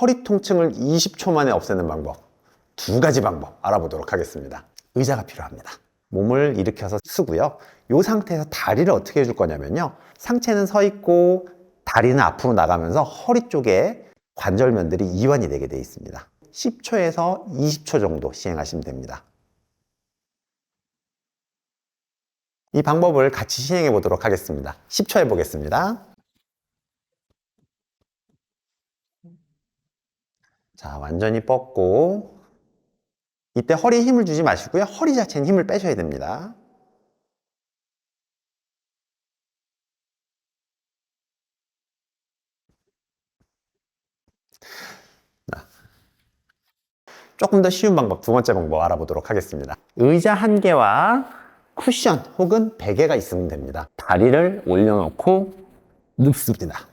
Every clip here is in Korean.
허리 통증을 20초 만에 없애는 방법, 두 가지 방법 알아보도록 하겠습니다. 의자가 필요합니다. 몸을 일으켜서 쓰고요. 이 상태에서 다리를 어떻게 해줄 거냐면요. 상체는 서 있고 다리는 앞으로 나가면서 허리 쪽에 관절면들이 이완이 되게 되어 있습니다. 10초에서 20초 정도 시행하시면 됩니다. 이 방법을 같이 시행해 보도록 하겠습니다. 10초 해보겠습니다. 자, 완전히 뻗고, 이때 허리에 힘을 주지 마시고요. 허리 자체는 힘을 빼셔야 됩니다. 조금 더 쉬운 방법, 두 번째 방법 알아보도록 하겠습니다. 의자 한 개와 쿠션 혹은 베개가 있으면 됩니다. 다리를 올려놓고 눕습니다.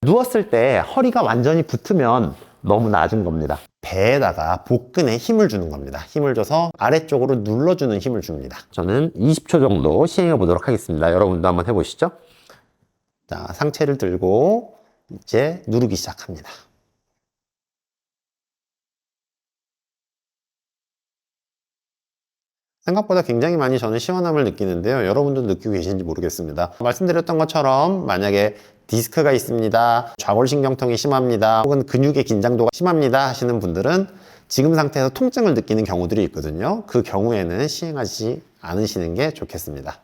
누웠을 때 허리가 완전히 붙으면 너무 낮은 겁니다. 배에다가 복근에 힘을 주는 겁니다. 힘을 줘서 아래쪽으로 눌러주는 힘을 줍니다. 저는 20초 정도 시행해 보도록 하겠습니다. 여러분도 한번 해보시죠. 자, 상체를 들고 이제 누르기 시작합니다. 생각보다 굉장히 많이 저는 시원함을 느끼는데요. 여러분도 느끼고 계신지 모르겠습니다. 말씀드렸던 것처럼 만약에 디스크가 있습니다, 좌골신경통이 심합니다, 혹은 근육의 긴장도가 심합니다 하시는 분들은 지금 상태에서 통증을 느끼는 경우들이 있거든요. 그 경우에는 시행하지 않으시는 게 좋겠습니다.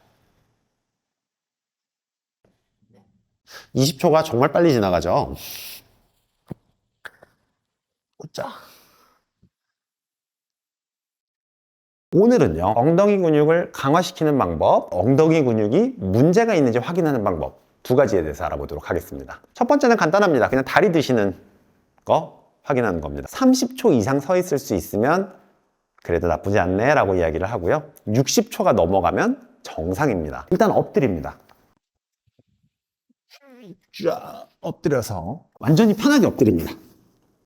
20초가 정말 빨리 지나가죠. 자, 오늘은요, 엉덩이 근육을 강화시키는 방법, 엉덩이 근육이 문제가 있는지 확인하는 방법 두 가지에 대해서 알아보도록 하겠습니다. 첫 번째는 간단합니다. 그냥 다리 드시는 거 확인하는 겁니다. 30초 이상 서 있을 수 있으면 그래도 나쁘지 않네 라고 이야기를 하고요. 60초가 넘어가면 정상입니다. 일단 엎드립니다. 쫙 엎드려서 완전히 편하게 엎드립니다.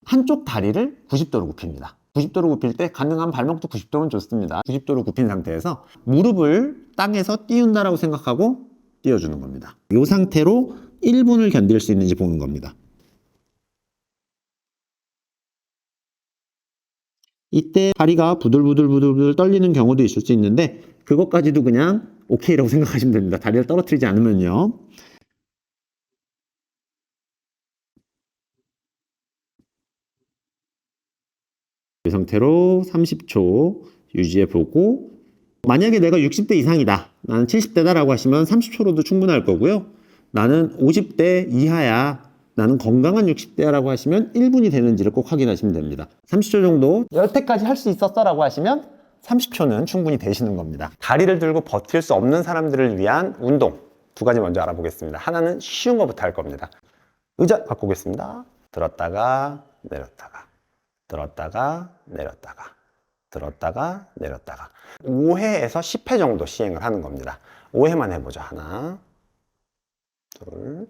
한쪽 다리를 90도로 굽힙니다. 90도로 굽힐 때 가능한 발목도 90도면 좋습니다. 90도로 굽힌 상태에서 무릎을 땅에서 띄운다라고 생각하고 띄워주는 겁니다. 이 상태로 1분을 견딜 수 있는지 보는 겁니다. 이때 다리가 부들부들 떨리는 경우도 있을 수 있는데 그것까지도 그냥 오케이라고 생각하시면 됩니다. 다리를 떨어뜨리지 않으면요. 이 상태로 30초 유지해 보고, 만약에 내가 60대 이상이다, 나는 70대다 라고 하시면 30초로도 충분할 거고요. 나는 50대 이하야, 나는 건강한 60대야 라고 하시면 1분이 되는지를 꼭 확인하시면 됩니다. 30초 정도 여태까지 할 수 있었어 라고 하시면 30초는 충분히 되시는 겁니다. 다리를 들고 버틸 수 없는 사람들을 위한 운동 두 가지 먼저 알아보겠습니다. 하나는 쉬운 것부터 할 겁니다. 의자 갖고 오겠습니다. 들었다가 내렸다가, 들었다가 내렸다가, 들었다가 내렸다가 5회에서 10회 정도 시행을 하는 겁니다. 5회만 해보죠. 하나, 둘,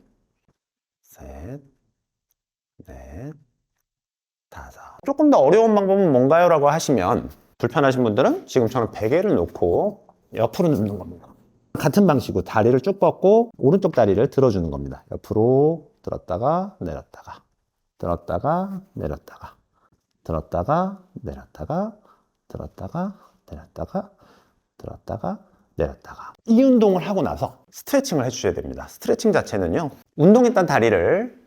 셋, 넷, 다섯. 조금 더 어려운 방법은 뭔가요? 라고 하시면 불편하신 분들은 지금처럼 베개를 놓고 옆으로 눕는 겁니다. 같은 방식으로 다리를 쭉 뻗고 오른쪽 다리를 들어주는 겁니다. 옆으로 들었다가 내렸다가, 들었다가 내렸다가, 들었다가 내렸다가, 들었다가 내렸다가, 들었다가 내렸다가. 이 운동을 하고 나서 스트레칭을 해주셔야 됩니다. 스트레칭 자체는요, 운동했던 다리를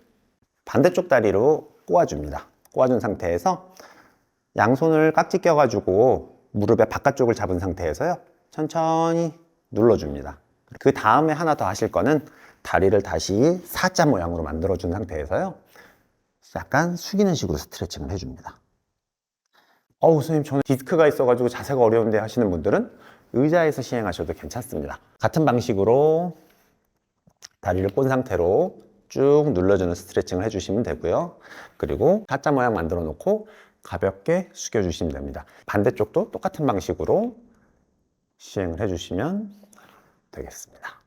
반대쪽 다리로 꼬아줍니다. 꼬아준 상태에서 양손을 깍지 껴가지고 무릎의 바깥쪽을 잡은 상태에서요, 천천히 눌러줍니다. 그 다음에 하나 더 하실 거는 다리를 다시 사자 모양으로 만들어준 상태에서요, 약간 숙이는 식으로 스트레칭을 해줍니다. 선생님, 저는 디스크가 있어가지고 자세가 어려운데 하시는 분들은 의자에서 시행하셔도 괜찮습니다. 같은 방식으로 다리를 꼰 상태로 쭉 눌러주는 스트레칭을 해주시면 되고요. 그리고 사자 모양 만들어 놓고 가볍게 숙여주시면 됩니다. 반대쪽도 똑같은 방식으로 시행을 해주시면 되겠습니다.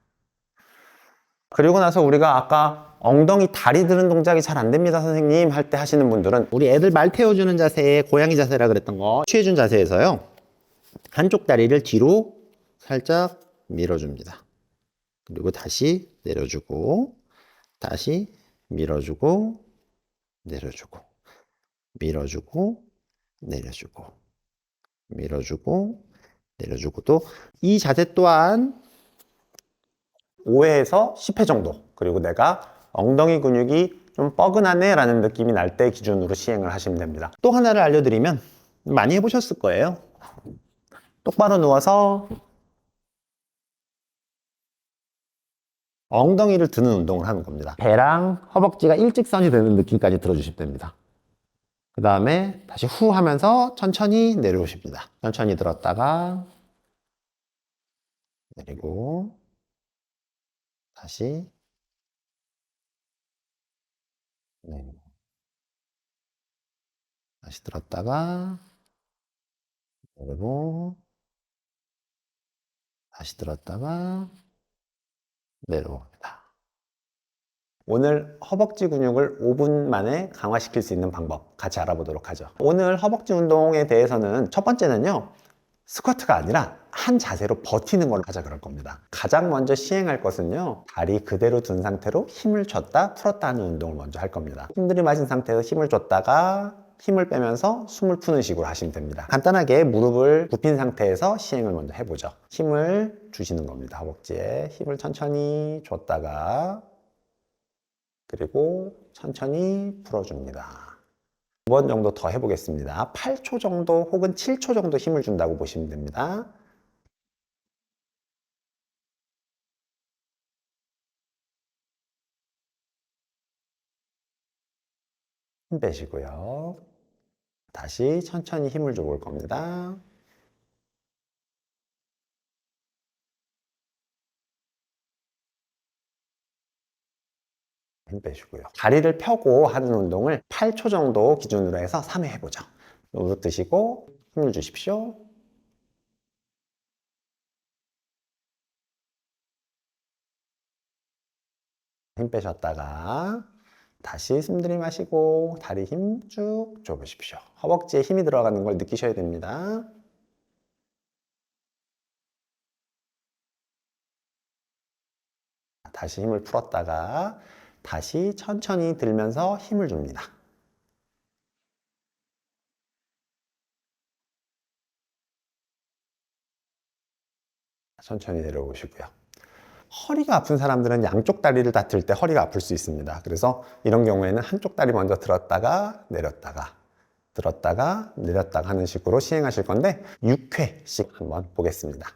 그리고 나서 우리가 아까 엉덩이 다리 드는 동작이 잘 안 됩니다 선생님 할 때 하시는 분들은, 우리 애들 말 태워주는 자세, 고양이 자세라 그랬던 거 취해준 자세에서요, 한쪽 다리를 뒤로 살짝 밀어줍니다. 그리고 다시 내려주고, 다시 밀어주고, 내려주고, 밀어주고, 내려주고, 밀어주고, 내려주고. 또 이 자세 또한 5회에서 10회 정도. 그리고 내가 엉덩이 근육이 좀 뻐근하네 라는 느낌이 날 때 기준으로 시행을 하시면 됩니다. 또 하나를 알려드리면 많이 해보셨을 거예요. 똑바로 누워서 엉덩이를 드는 운동을 하는 겁니다. 배랑 허벅지가 일직선이 되는 느낌까지 들어주시면 됩니다. 그 다음에 다시 후 하면서 천천히 내려오십니다. 천천히 들었다가 내리고 다시 내리고 다시 들었다가 내리고 다시 들었다가 내려옵니다. 오늘 허벅지 근육을 5분 만에 강화시킬 수 있는 방법 같이 알아보도록 하죠. 오늘 허벅지 운동에 대해서는 첫 번째는요, 스쿼트가 아니라 한 자세로 버티는 걸로 하자 그럴 겁니다. 가장 먼저 시행할 것은요, 다리 그대로 둔 상태로 힘을 줬다 풀었다 하는 운동을 먼저 할 겁니다. 힘들이 마신 상태에서 힘을 줬다가 힘을 빼면서 숨을 푸는 식으로 하시면 됩니다. 간단하게 무릎을 굽힌 상태에서 시행을 먼저 해보죠. 힘을 주시는 겁니다. 허벅지에 힘을 천천히 줬다가 그리고 천천히 풀어줍니다. 2번 정도 더 해보겠습니다. 8초 정도 혹은 7초 정도 힘을 준다고 보시면 됩니다. 힘 빼시고요. 다시 천천히 힘을 줘볼 겁니다. 힘 빼시고요. 다리를 펴고 하는 운동을 8초 정도 기준으로 해서 3회 해보죠. 무릎 드시고 힘을 주십시오. 힘 빼셨다가 다시 숨 들이마시고 다리 힘 쭉 줘보십시오. 허벅지에 힘이 들어가는 걸 느끼셔야 됩니다. 다시 힘을 풀었다가 다시 천천히 들면서 힘을 줍니다. 천천히 내려오시고요. 허리가 아픈 사람들은 양쪽 다리를 다 들 때 허리가 아플 수 있습니다. 그래서 이런 경우에는 한쪽 다리 먼저 들었다가 내렸다가 들었다가 내렸다가 하는 식으로 시행하실 건데 6회씩 한번 보겠습니다.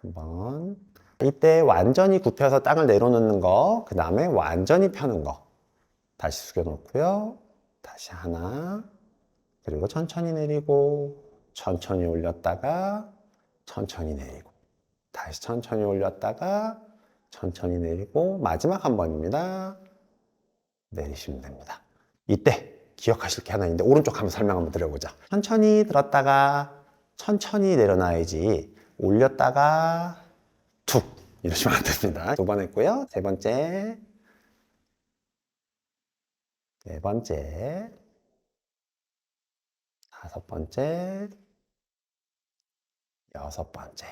한번 이때 완전히 굽혀서 땅을 내려놓는 거, 그 다음에 완전히 펴는 거 다시 숙여놓고요. 다시 하나, 그리고 천천히 내리고 천천히 올렸다가 천천히 내리고 다시 천천히 올렸다가 천천히 내리고 마지막 한 번입니다. 내리시면 됩니다. 이때 기억하실 게 하나 있는데 오른쪽 한번 설명 한번 드려보자. 천천히 들었다가 천천히 내려놔야지 올렸다가 툭 이러시면 안 됩니다. 2번 했고요. 세 번째, 네 번째, 5번째, 6번째.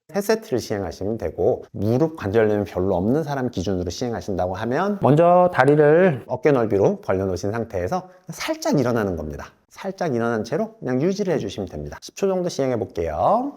3세트를 시행하시면 되고 무릎 관절염이 별로 없는 사람 기준으로 시행하신다고 하면 먼저 다리를 어깨 넓이로 벌려놓으신 상태에서 살짝 일어나는 겁니다. 살짝 일어난 채로 그냥 유지를 해주시면 됩니다. 10초 정도 시행해 볼게요.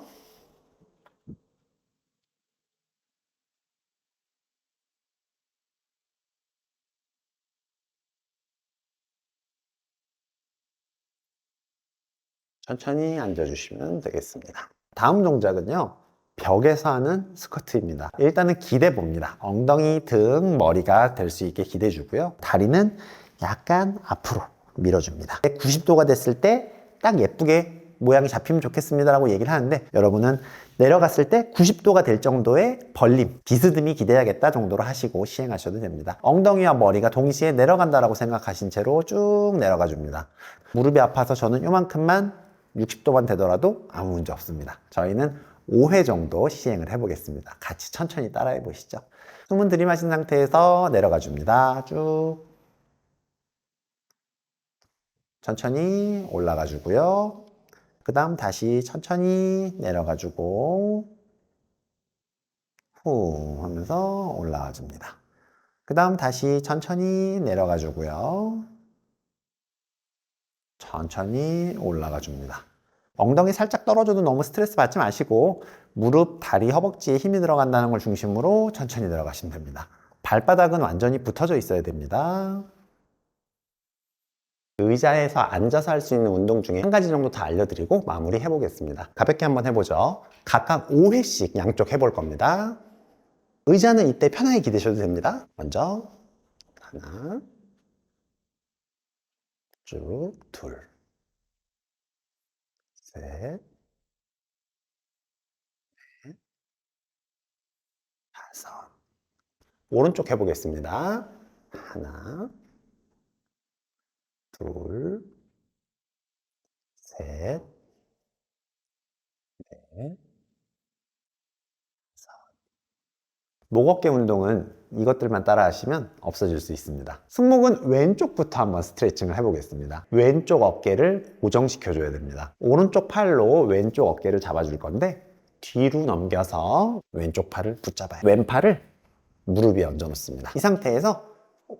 천천히 앉아주시면 되겠습니다. 다음 동작은요, 벽에서 하는 스쿼트입니다. 일단은 기대 봅니다. 엉덩이, 등, 머리가 될 수 있게 기대 주고요. 다리는 약간 앞으로 밀어줍니다. 90도가 됐을 때 딱 예쁘게 모양이 잡히면 좋겠습니다 라고 얘기를 하는데, 여러분은 내려갔을 때 90도가 될 정도의 벌림, 비스듬히 기대야겠다 정도로 하시고 시행하셔도 됩니다. 엉덩이와 머리가 동시에 내려간다라고 생각하신 채로 쭉 내려가 줍니다. 무릎이 아파서 저는 요만큼만 60도만 되더라도 아무 문제 없습니다. 저희는 5회 정도 시행을 해보겠습니다. 같이 천천히 따라해 보시죠. 숨은 들이마신 상태에서 내려가 줍니다. 쭉 천천히 올라가 주고요. 그 다음 다시 천천히 내려가 주고 후 하면서 올라와 줍니다. 그 다음 다시 천천히 내려가 주고요. 천천히 올라가 줍니다. 엉덩이 살짝 떨어져도 너무 스트레스 받지 마시고 무릎, 다리, 허벅지에 힘이 들어간다는 걸 중심으로 천천히 내려가시면 됩니다. 발바닥은 완전히 붙어져 있어야 됩니다. 의자에서 앉아서 할 수 있는 운동 중에 한 가지 정도 다 알려드리고 마무리 해보겠습니다. 가볍게 한번 해보죠. 각각 5회씩 양쪽 해볼 겁니다. 의자는 이때 편하게 기대셔도 됩니다. 먼저 하나, 쭉, 둘, 셋, 다섯. 오른쪽 해보겠습니다. 하나, 둘, 셋, 넷, 목 어깨 운동은 이것들만 따라 하시면 없어질 수 있습니다. 승모근 왼쪽부터 한번 스트레칭을 해보겠습니다. 왼쪽 어깨를 고정시켜 줘야 됩니다. 오른쪽 팔로 왼쪽 어깨를 잡아줄 건데 뒤로 넘겨서 왼쪽 팔을 붙잡아요. 왼팔을 무릎 위에 얹어 놓습니다. 이 상태에서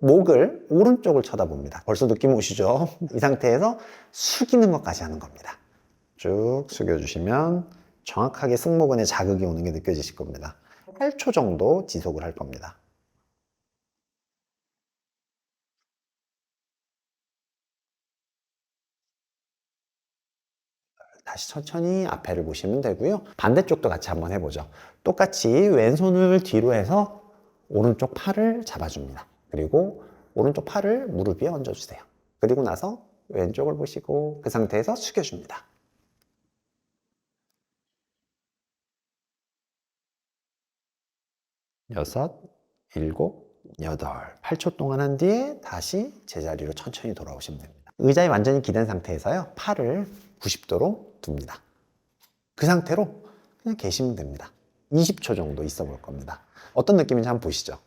목을 오른쪽을 쳐다봅니다. 벌써 느낌 오시죠? 이 상태에서 숙이는 것까지 하는 겁니다. 쭉 숙여주시면 정확하게 승모근에 자극이 오는 게 느껴지실 겁니다. 8초 정도 지속을 할 겁니다. 다시 천천히 앞에를 보시면 되고요. 반대쪽도 같이 한번 해보죠. 똑같이 왼손을 뒤로 해서 오른쪽 팔을 잡아줍니다. 그리고 오른쪽 팔을 무릎 위에 얹어주세요. 그리고 나서 왼쪽을 보시고 그 상태에서 숙여줍니다. 6, 7, 8, 8초 동안 한 뒤에 다시 제자리로 천천히 돌아오시면 됩니다. 의자에 완전히 기댄 상태에서요. 팔을 90도로 둡니다. 그 상태로 그냥 계시면 됩니다. 20초 정도 있어 볼 겁니다. 어떤 느낌인지 한번 보시죠.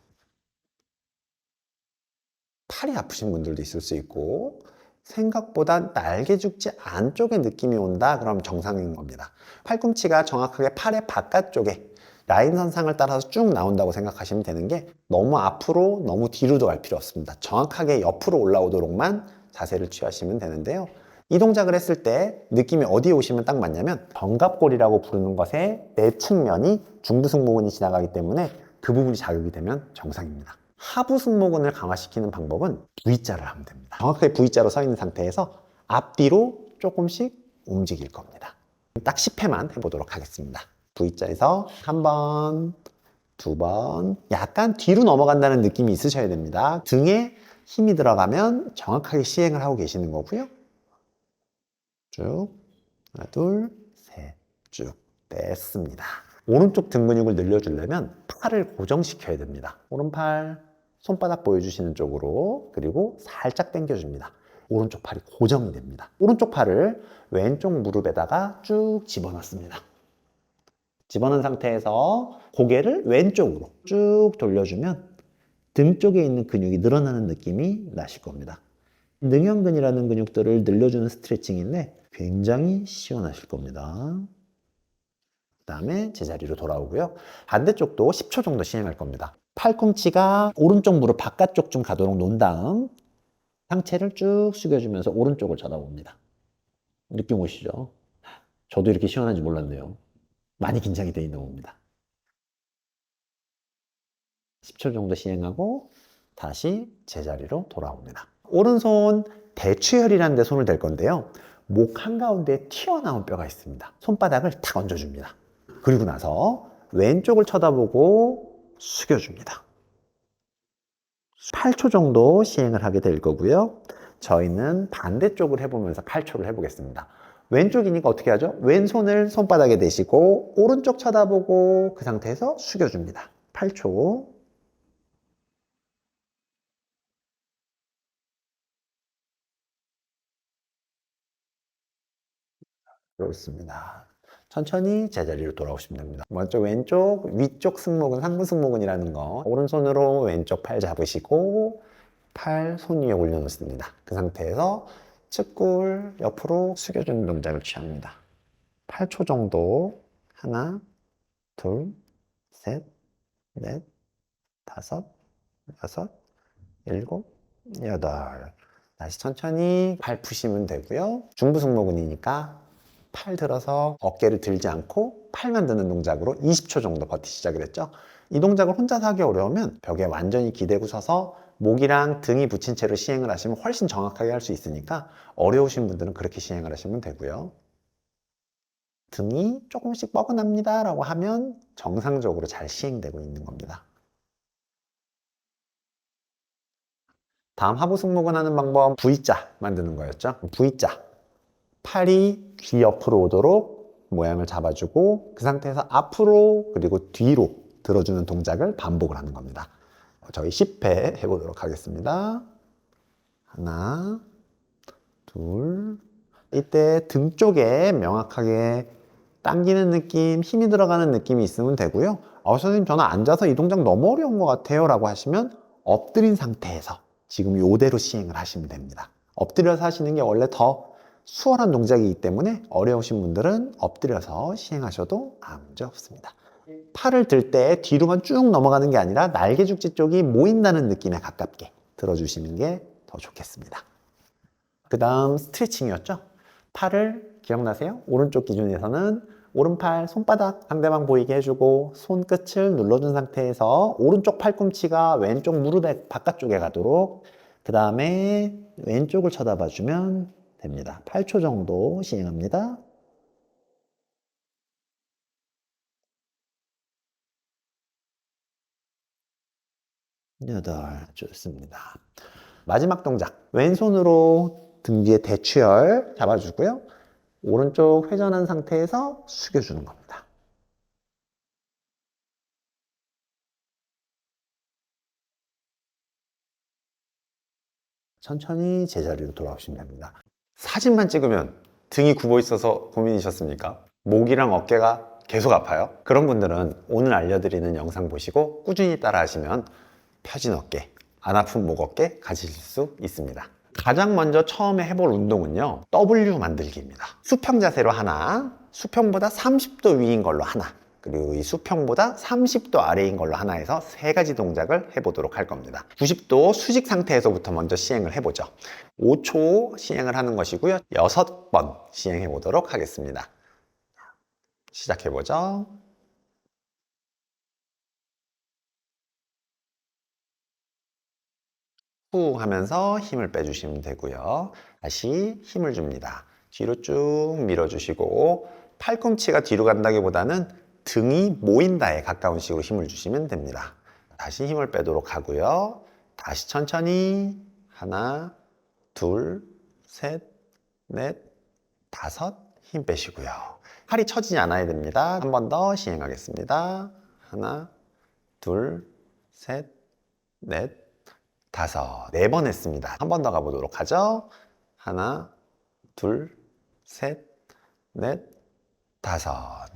팔이 아프신 분들도 있을 수 있고 생각보다 날개 죽지 안쪽에 느낌이 온다 그럼 정상인 겁니다. 팔꿈치가 정확하게 팔의 바깥쪽에 라인 선상을 따라서 쭉 나온다고 생각하시면 되는 게 너무 앞으로 너무 뒤로도 갈 필요 없습니다. 정확하게 옆으로 올라오도록만 자세를 취하시면 되는데요. 이 동작을 했을 때 느낌이 어디에 오시면 딱 맞냐면 견갑골이라고 부르는 것의 내측면이 중부승모근이 지나가기 때문에 그 부분이 자극이 되면 정상입니다. 하부 승모근을 강화시키는 방법은 V자를 하면 됩니다. 정확하게 V자로 서 있는 상태에서 앞뒤로 조금씩 움직일 겁니다. 딱 10회만 해보도록 하겠습니다. V자에서 한 번, 두 번, 약간 뒤로 넘어간다는 느낌이 있으셔야 됩니다. 등에 힘이 들어가면 정확하게 시행을 하고 계시는 거고요. 쭉, 하나, 둘, 셋, 쭉 뺐습니다. 오른쪽 등 근육을 늘려주려면 팔을 고정시켜야 됩니다. 오른팔, 손바닥 보여주시는 쪽으로, 그리고 살짝 당겨줍니다. 오른쪽 팔이 고정이 됩니다. 오른쪽 팔을 왼쪽 무릎에다가 쭉 집어넣습니다. 집어넣은 상태에서 고개를 왼쪽으로 쭉 돌려주면 등 쪽에 있는 근육이 늘어나는 느낌이 나실 겁니다. 능형근이라는 근육들을 늘려주는 스트레칭인데 굉장히 시원하실 겁니다. 그 다음에 제자리로 돌아오고요. 반대쪽도 10초 정도 시행할 겁니다. 팔꿈치가 오른쪽 무릎 바깥쪽 좀 가도록 놓은 다음 상체를 쭉 숙여주면서 오른쪽을 쳐다봅니다. 느낌 오시죠? 저도 이렇게 시원한지 몰랐네요. 많이 긴장이 돼 있는 겁니다. 10초 정도 시행하고 다시 제자리로 돌아옵니다. 오른손 대추혈이라는 데 손을 댈 건데요. 목 한가운데에 튀어나온 뼈가 있습니다. 손바닥을 탁 얹어줍니다. 그리고 나서 왼쪽을 쳐다보고 숙여줍니다. 8초 정도 시행을 하게 될 거고요. 저희는 반대쪽을 해보면서 8초를 해보겠습니다. 왼쪽이니까 어떻게 하죠? 왼손을 손바닥에 대시고 오른쪽 쳐다보고 그 상태에서 숙여줍니다. 8초. 그렇습니다. 천천히 제자리로 돌아오시면 됩니다. 먼저 왼쪽 위쪽 승모근, 상부 승모근이라는 거 오른손으로 왼쪽 팔 잡으시고 팔 손 위에 올려놓습니다. 그 상태에서 측골 옆으로 숙여주는 동작을 취합니다. 8초 정도 하나, 둘, 셋, 넷, 다섯, 여섯, 일곱, 여덟. 다시 천천히 팔 푸시면 되고요. 중부 승모근이니까 팔 들어서 어깨를 들지 않고 팔만 드는 동작으로 20초 정도 버티시자 그랬죠? 이 동작을 혼자서 하기 어려우면 벽에 완전히 기대고 서서 목이랑 등이 붙인 채로 시행을 하시면 훨씬 정확하게 할 수 있으니까 어려우신 분들은 그렇게 시행을 하시면 되고요. 등이 조금씩 뻐근합니다 라고 하면 정상적으로 잘 시행되고 있는 겁니다. 다음 하부 승모근 하는 방법 V자 만드는 거였죠. V자, 팔이 귀 옆으로 오도록 모양을 잡아주고 그 상태에서 앞으로 그리고 뒤로 들어주는 동작을 반복을 하는 겁니다. 저희 10회 해보도록 하겠습니다. 하나, 둘. 이때 등 쪽에 명확하게 당기는 느낌, 힘이 들어가는 느낌이 있으면 되고요. 선생님 저는 앉아서 이 동작 너무 어려운 것 같아요 라고 하시면 엎드린 상태에서 지금 이대로 시행을 하시면 됩니다. 엎드려서 하시는 게 원래 더 수월한 동작이기 때문에 어려우신 분들은 엎드려서 시행하셔도 아무 문제 없습니다. 팔을 들 때 뒤로만 쭉 넘어가는 게 아니라 날개죽지 쪽이 모인다는 느낌에 가깝게 들어주시는 게 더 좋겠습니다. 그 다음 스트레칭이었죠. 팔을 기억나세요? 오른쪽 기준에서는 오른팔 손바닥 상대방 보이게 해주고 손끝을 눌러준 상태에서 오른쪽 팔꿈치가 왼쪽 무릎의 바깥쪽에 가도록 그 다음에 왼쪽을 쳐다봐 주면 됩니다. 8초 정도 시행합니다. 여덟. 좋습니다. 마지막 동작 왼손으로 등 뒤에 대추열 잡아주고요. 오른쪽 회전한 상태에서 숙여주는 겁니다. 천천히 제자리로 돌아오시면 됩니다. 사진만 찍으면 등이 굽어 있어서 고민이셨습니까? 목이랑 어깨가 계속 아파요? 그런 분들은 오늘 알려드리는 영상 보시고 꾸준히 따라 하시면 펴진 어깨, 안 아픈 목 어깨 가지실 수 있습니다. 가장 먼저 처음에 해볼 운동은요, W 만들기입니다. 수평 자세로 하나, 수평보다 30도 위인 걸로 하나, 그리고 이 수평보다 30도 아래인 걸로 하나 해서 세 가지 동작을 해보도록 할 겁니다. 90도 수직 상태에서부터 먼저 시행을 해보죠. 5초 시행을 하는 것이고요. 6번 시행해 보도록 하겠습니다. 시작해보죠. 후 하면서 힘을 빼주시면 되고요. 다시 힘을 줍니다. 뒤로 쭉 밀어주시고 팔꿈치가 뒤로 간다기보다는 등이 모인다에 가까운 식으로 힘을 주시면 됩니다. 다시 힘을 빼도록 하고요. 다시 천천히 하나, 둘, 셋, 넷, 다섯 힘 빼시고요. 팔이 처지지 않아야 됩니다. 한 번 더 시행하겠습니다. 하나, 둘, 셋, 넷, 다섯. 4번 했습니다. 한 번 더 가보도록 하죠. 하나, 둘, 셋, 넷, 다섯.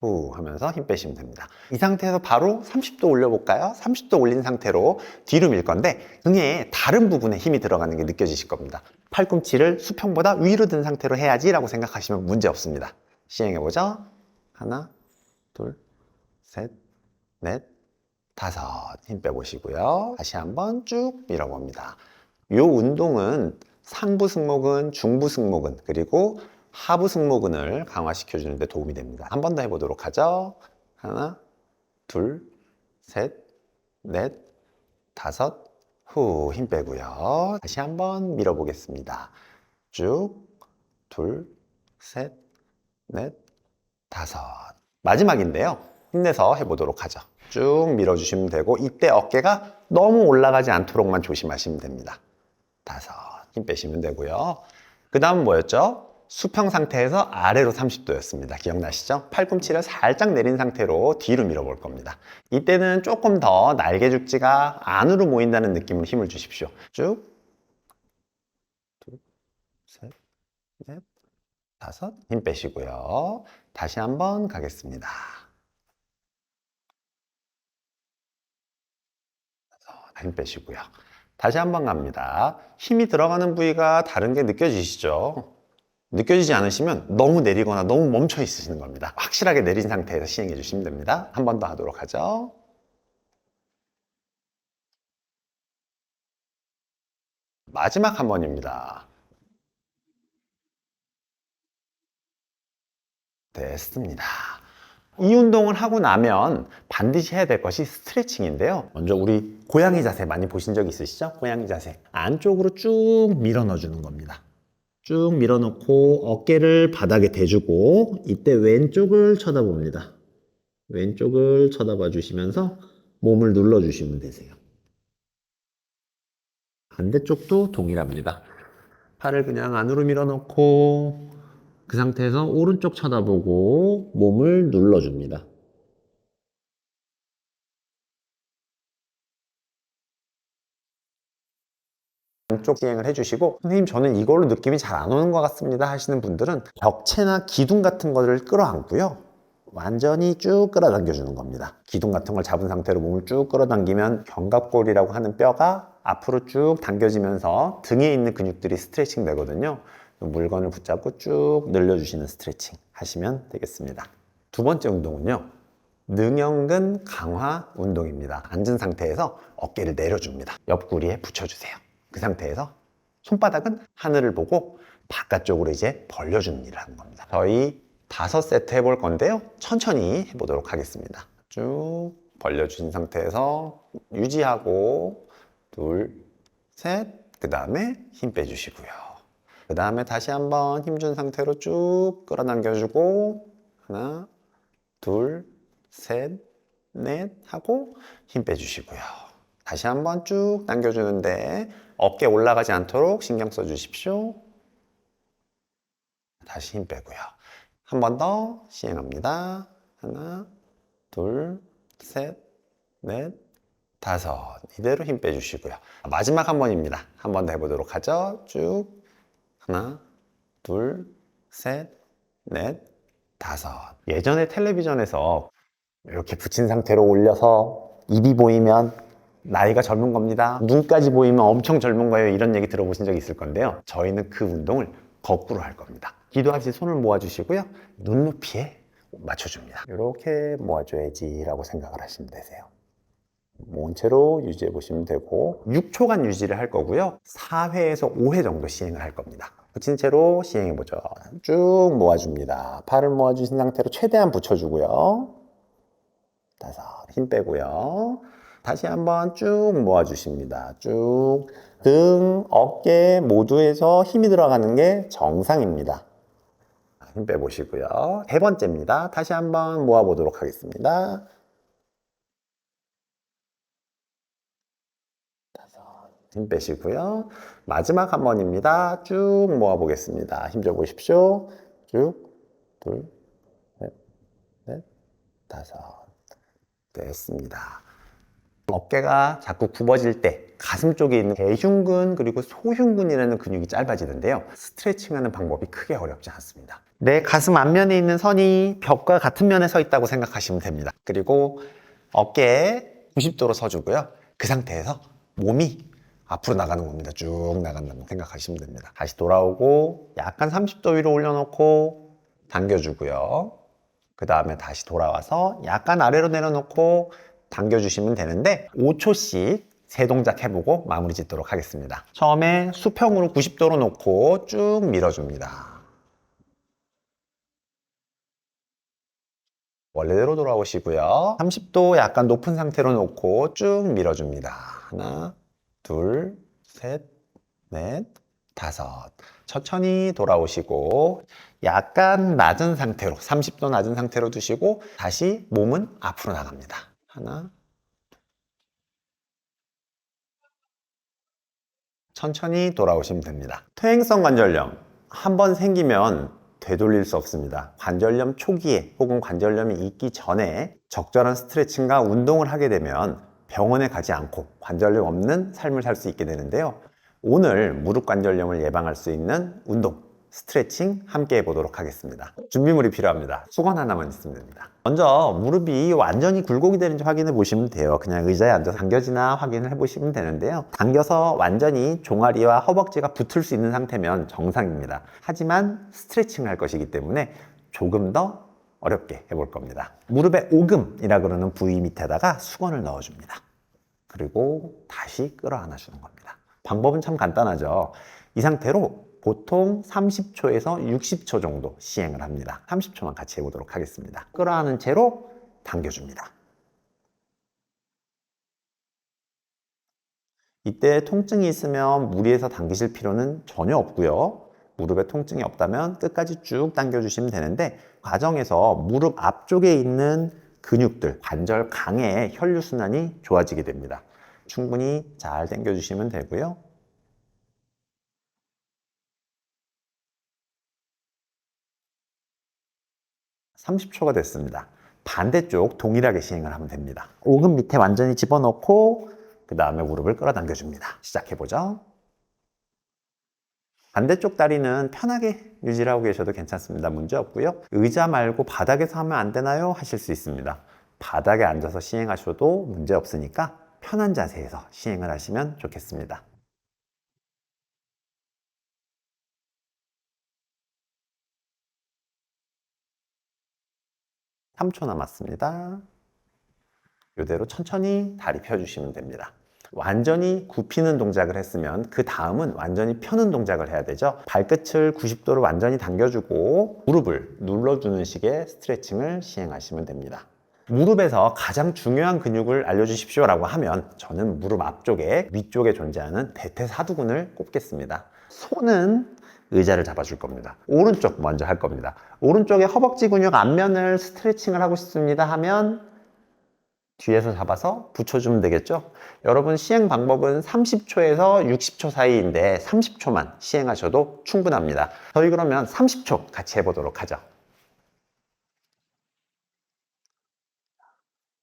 후 하면서 힘 빼시면 됩니다. 이 상태에서 바로 30도 올려볼까요? 30도 올린 상태로 뒤로 밀 건데 등에 다른 부분에 힘이 들어가는 게 느껴지실 겁니다. 팔꿈치를 수평보다 위로 든 상태로 해야지 라고 생각하시면 문제 없습니다. 시행해보죠. 하나, 둘, 셋, 넷, 다섯. 힘 빼보시고요. 다시 한번 쭉 밀어봅니다. 이 운동은 상부 승모근, 중부 승모근, 그리고 하부 승모근을 강화시켜 주는데 도움이 됩니다. 한 번 더 해보도록 하죠. 하나, 둘, 셋, 넷, 다섯. 후 힘 빼고요. 다시 한번 밀어보겠습니다. 쭉, 둘, 셋, 넷, 다섯. 마지막인데요. 힘내서 해보도록 하죠. 쭉 밀어주시면 되고 이때 어깨가 너무 올라가지 않도록만 조심하시면 됩니다. 다섯. 힘 빼시면 되고요. 그 다음 뭐였죠? 수평 상태에서 아래로 30도였습니다. 기억나시죠? 팔꿈치를 살짝 내린 상태로 뒤로 밀어볼 겁니다. 이때는 조금 더 날개죽지가 안으로 모인다는 느낌으로 힘을 주십시오. 쭉, 둘, 셋, 넷, 다섯. 힘 빼시고요. 다시 한번 가겠습니다. 힘 빼시고요. 다시 한번 갑니다. 힘이 들어가는 부위가 다른 게 느껴지시죠? 느껴지지 않으시면 너무 내리거나 너무 멈춰 있으시는 겁니다. 확실하게 내린 상태에서 시행해 주시면 됩니다. 한 번 더 하도록 하죠. 마지막 한 번입니다. 됐습니다. 이 운동을 하고 나면 반드시 해야 될 것이 스트레칭인데요. 먼저 우리 고양이 자세 많이 보신 적 있으시죠? 고양이 자세. 안쪽으로 쭉 밀어 넣어주는 겁니다. 쭉 밀어 넣고 어깨를 바닥에 대주고 이때 왼쪽을 쳐다봅니다. 왼쪽을 쳐다봐 주시면서 몸을 눌러 주시면 되세요. 반대쪽도 동일합니다. 팔을 그냥 안으로 밀어 넣고 그 상태에서 오른쪽 쳐다보고 몸을 눌러줍니다. 쪽 시행을 해주시고 선생님 저는 이걸로 느낌이 잘 안 오는 것 같습니다 하시는 분들은 벽체나 기둥 같은 거를 끌어안고요. 완전히 쭉 끌어당겨 주는 겁니다. 기둥 같은 걸 잡은 상태로 몸을 쭉 끌어당기면 견갑골이라고 하는 뼈가 앞으로 쭉 당겨지면서 등에 있는 근육들이 스트레칭 되거든요. 물건을 붙잡고 쭉 늘려주시는 스트레칭 하시면 되겠습니다. 두 번째 운동은요. 능형근 강화 운동입니다. 앉은 상태에서 어깨를 내려줍니다. 옆구리에 붙여주세요. 그 상태에서 손바닥은 하늘을 보고 바깥쪽으로 이제 벌려주는 일을 하는 겁니다. 저희 5세트 해볼 건데요. 천천히 해보도록 하겠습니다. 쭉 벌려주신 상태에서 유지하고 둘, 셋, 그 다음에 힘 빼주시고요. 그 다음에 다시 한번 힘준 상태로 쭉 끌어당겨주고 하나, 둘, 셋, 넷 하고 힘 빼주시고요. 다시 한번 쭉 당겨주는데 어깨 올라가지 않도록 신경 써주십시오. 다시 힘 빼고요. 한 번 더 시행합니다. 하나, 둘, 셋, 넷, 다섯. 이대로 힘 빼주시고요. 마지막 한 번입니다. 한 번 더 해보도록 하죠. 쭉 하나, 둘, 셋, 넷, 다섯. 예전에 텔레비전에서 이렇게 붙인 상태로 올려서 입이 보이면 나이가 젊은 겁니다. 눈까지 보이면 엄청 젊은 거예요. 이런 얘기 들어보신 적 있을 건데요. 저희는 그 운동을 거꾸로 할 겁니다. 기도하실 손을 모아주시고요. 눈높이에 맞춰줍니다. 이렇게 모아줘야지 라고 생각을 하시면 되세요. 모은 채로 유지해 보시면 되고 6초간 유지를 할 거고요. 4회에서 5회 정도 시행을 할 겁니다. 붙인 채로 시행해 보죠. 쭉 모아줍니다. 팔을 모아주신 상태로 최대한 붙여주고요. 다섯, 힘 빼고요. 다시 한번 쭉 모아주십니다. 쭉 등, 어깨 모두에서 힘이 들어가는 게 정상입니다. 힘 빼보시고요. 세 번째입니다. 다시 한번 모아보도록 하겠습니다. 힘 빼시고요. 마지막 한 번입니다. 쭉 모아보겠습니다. 힘 줘 보십시오. 쭉, 둘, 셋, 넷, 다섯. 됐습니다. 어깨가 자꾸 굽어질 때 가슴 쪽에 있는 대흉근 그리고 소흉근이라는 근육이 짧아지는데요. 스트레칭하는 방법이 크게 어렵지 않습니다. 내 가슴 앞면에 있는 선이 벽과 같은 면에 서 있다고 생각하시면 됩니다. 그리고 어깨에 90도로 서주고요. 그 상태에서 몸이 앞으로 나가는 겁니다. 쭉 나간다고 생각하시면 됩니다. 다시 돌아오고 약간 30도 위로 올려놓고 당겨주고요. 그 다음에 다시 돌아와서 약간 아래로 내려놓고 당겨주시면 되는데 5초씩 세 동작 해보고 마무리 짓도록 하겠습니다. 처음에 수평으로 90도로 놓고 쭉 밀어줍니다. 원래대로 돌아오시고요. 30도 약간 높은 상태로 놓고 쭉 밀어줍니다. 하나, 둘, 셋, 넷, 다섯. 천천히 돌아오시고 약간 낮은 상태로 30도 낮은 상태로 두시고 다시 몸은 앞으로 나갑니다. 하나, 천천히 돌아오시면 됩니다. 퇴행성 관절염 한번 생기면 되돌릴 수 없습니다. 관절염 초기에 혹은 관절염이 있기 전에 적절한 스트레칭과 운동을 하게 되면 병원에 가지 않고 관절염 없는 삶을 살 수 있게 되는데요. 오늘 무릎 관절염을 예방할 수 있는 운동, 스트레칭 함께 해보도록 하겠습니다. 준비물이 필요합니다. 수건 하나만 있으면 됩니다. 먼저 무릎이 완전히 굴곡이 되는지 확인해 보시면 돼요. 그냥 의자에 앉아서 당겨지나 확인을 해 보시면 되는데요. 당겨서 완전히 종아리와 허벅지가 붙을 수 있는 상태면 정상입니다. 하지만 스트레칭을 할 것이기 때문에 조금 더 어렵게 해볼 겁니다. 무릎의 오금이라 그러는 부위 밑에다가 수건을 넣어줍니다. 그리고 다시 끌어안아 주는 겁니다. 방법은 참 간단하죠. 이 상태로 보통 30초에서 60초 정도 시행을 합니다. 30초만 같이 해보도록 하겠습니다. 끌어안은 채로 당겨줍니다. 이때 통증이 있으면 무리해서 당기실 필요는 전혀 없고요. 무릎에 통증이 없다면 끝까지 쭉 당겨주시면 되는데, 과정에서 무릎 앞쪽에 있는 근육들, 관절 강의 혈류순환이 좋아지게 됩니다. 충분히 잘 당겨주시면 되고요. 30초가 됐습니다. 반대쪽 동일하게 시행을 하면 됩니다. 오금 밑에 완전히 집어넣고 그 다음에 무릎을 끌어당겨줍니다. 시작해보죠. 반대쪽 다리는 편하게 유지를 하고 계셔도 괜찮습니다. 문제 없고요. 의자 말고 바닥에서 하면 안 되나요? 하실 수 있습니다. 바닥에 앉아서 시행하셔도 문제 없으니까 편한 자세에서 시행을 하시면 좋겠습니다. 3초 남았습니다. 이대로 천천히 다리 펴주시면 됩니다. 완전히 굽히는 동작을 했으면 그 다음은 완전히 펴는 동작을 해야 되죠. 발끝을 90도로 완전히 당겨주고 무릎을 눌러주는 식의 스트레칭을 시행하시면 됩니다. 무릎에서 가장 중요한 근육을 알려주십시오 라고 하면 저는 무릎 앞쪽에 위쪽에 존재하는 대퇴사두근을 꼽겠습니다. 손은 의자를 잡아줄 겁니다. 오른쪽 먼저 할 겁니다. 오른쪽에 허벅지 근육 앞면을 스트레칭을 하고 싶습니다 하면 뒤에서 잡아서 붙여주면 되겠죠. 여러분 시행 방법은 30초에서 60초 사이인데 30초만 시행하셔도 충분합니다. 저희 그러면 30초 같이 해보도록 하죠.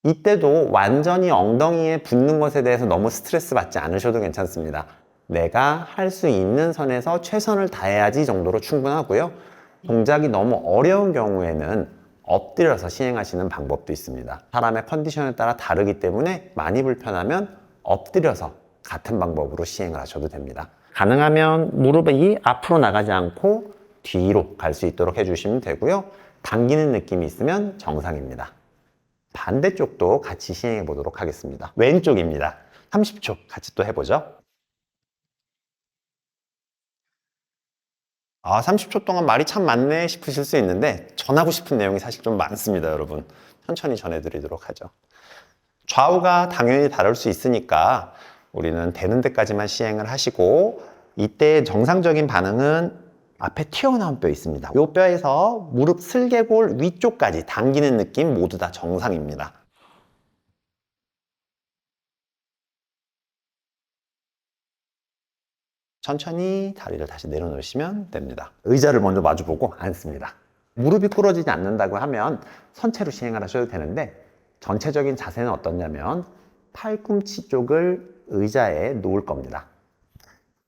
이때도 완전히 엉덩이에 붙는 것에 대해서 너무 스트레스 받지 않으셔도 괜찮습니다. 내가 할 수 있는 선에서 최선을 다해야지 정도로 충분하고요. 동작이 너무 어려운 경우에는 엎드려서 시행하시는 방법도 있습니다. 사람의 컨디션에 따라 다르기 때문에 많이 불편하면 엎드려서 같은 방법으로 시행을 하셔도 됩니다. 가능하면 무릎이 앞으로 나가지 않고 뒤로 갈 수 있도록 해주시면 되고요. 당기는 느낌이 있으면 정상입니다. 반대쪽도 같이 시행해 보도록 하겠습니다. 왼쪽입니다. 30초 같이 또 해보죠. 30초 동안 말이 참 많네 싶으실 수 있는데 전하고 싶은 내용이 사실 좀 많습니다, 여러분. 천천히 전해드리도록 하죠. 좌우가 당연히 다를 수 있으니까 우리는 되는 데까지만 시행을 하시고, 이때 정상적인 반응은 앞에 튀어나온 뼈 있습니다. 이 뼈에서 무릎 슬개골 위쪽까지 당기는 느낌 모두 다 정상입니다. 천천히 다리를 다시 내려놓으시면 됩니다. 의자를 먼저 마주보고 앉습니다. 무릎이 꿇어지지 않는다고 하면 선체로 시행을 하셔도 되는데, 전체적인 자세는 어떠냐면 팔꿈치 쪽을 의자에 놓을 겁니다.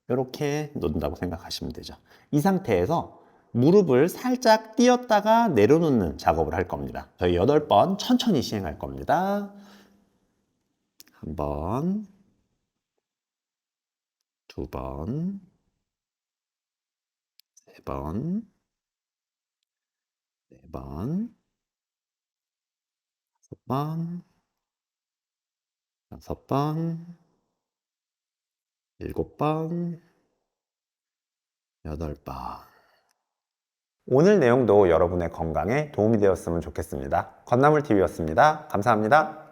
이렇게 놓는다고 생각하시면 되죠. 이 상태에서 무릎을 살짝 띄었다가 내려놓는 작업을 할 겁니다. 저희 8번 천천히 시행할 겁니다. 한 번, 두 번, 세 번, 네 번, 다섯 번, 여섯 번, 일곱 번, 여덟 번. 오늘 내용도 여러분의 건강에 도움이 되었으면 좋겠습니다. 건나물TV였습니다. 감사합니다.